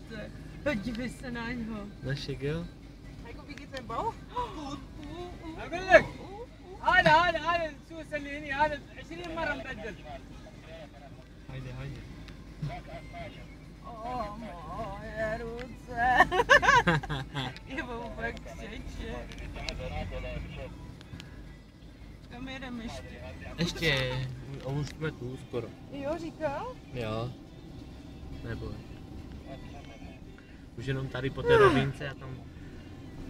Ruce. Podívej se na něho. Našek, jo? Heiko, wie geht's deinem Bauch? Gut. هذا شو سميني هذا 20 مرة مبدل. Hajde, hajde. Moje ruce. Ivo pak křeče. Kam jedeme ještě? Ještě, už jsme tu skoro. Jo, říkal? Jo. Neboj. Už jenom tady po té rovince a tam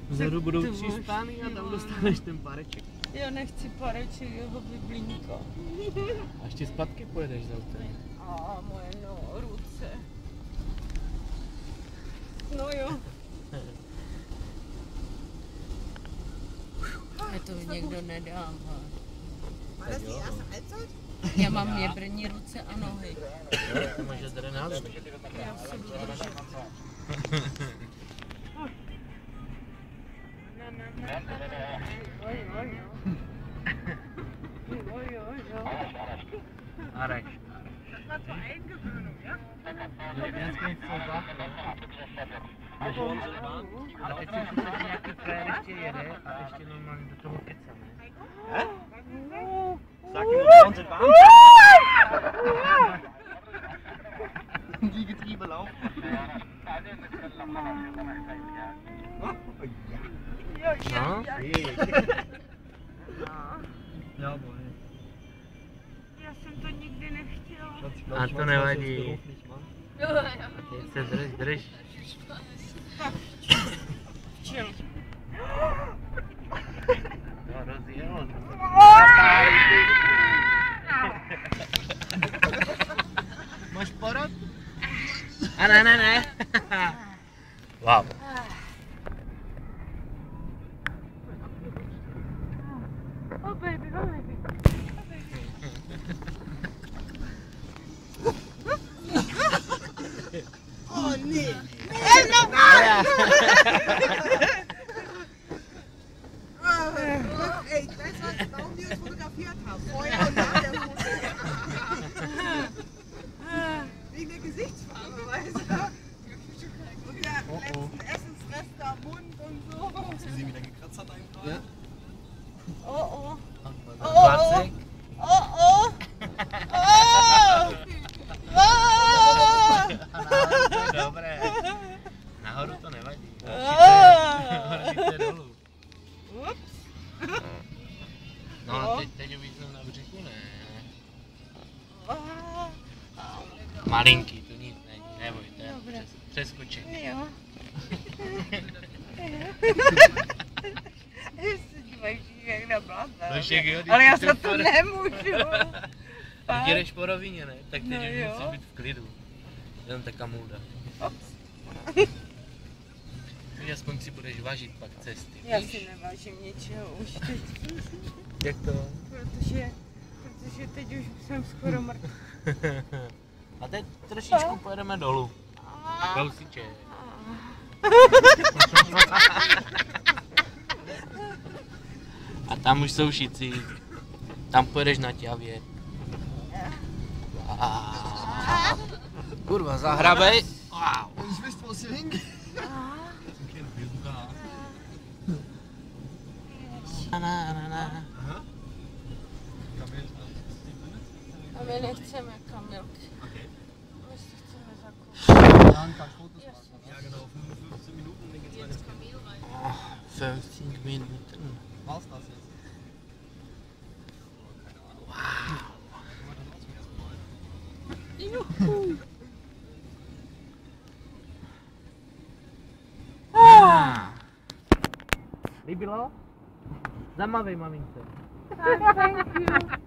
vzadu budou 3 stány a tam dostaneš ten páreček. Jo, nechci pareček, jeho biblínko. A ještě zpátky pojedeš za autem. A moje ruce. No jo. Je to někdo nedává. War das die erste Halbzeit? Já mám měbrní ruce a nohy. Jo, to máš adrenálin. Já se budu držet. Arek. Das war zur Eingewöhnung, ja? Dneska nic co ale teď si myslím, že nějaký frajer ještě jede a ještě normálně do toho keca, ne? Sag ihm, wir sind warm. Die Getriebe laufen. No, Ja, boy. Já jsem to nikdy nechtěla. a to nevadí. Teď se drž. Čil. No, rozjelo. Máš porod? A ne. Wow. Oh baby, oh baby. Oh nee. Ja. Ey, ich weiß was, warum wir uns fotografiert haben. Vorher und nach der Foto. Wegen der Gesichtsfarbe, weißt du? Und der letzten Essensreste am Mund und so. Wie sie wieder gekratzt hat einfach. Ja. Oh. Vacek. Oh. Dobré. Nahoru to nevadí. Horšíte dolů. No, teď uvíznu na břichu, ne. Malinký, to nic není, neboj, to je přeskočení. Jo. Se dívají jak na bláta. Ale já se to nemůžu. Teď jdeš po rovině, ne? Tak teď No už jo. musíš být v klidu. Jenom taká můda. Teď aspoň si budeš vážit pak cesty, Já víš? si nevážím něčeho už teď. Jak to? Protože teď už jsem skoro mrtvá. A teď trošičku pojedeme dolů. Kousíček. A tam už jsou šici. Tam pojedeš na ťavě. Kurva, zahrabej. Wow. Ich wüsste, wo sie hingeht. Na. A my nechceme kamilky. My si chceme zakoupit. Ja, ein paar Fotos machen. Ja, genau. 15 Minuten, dann geht's weiter. 15 Minuten. War's das jetzt? Juhu. Líbilo? Zamavej, mamince. Thank you.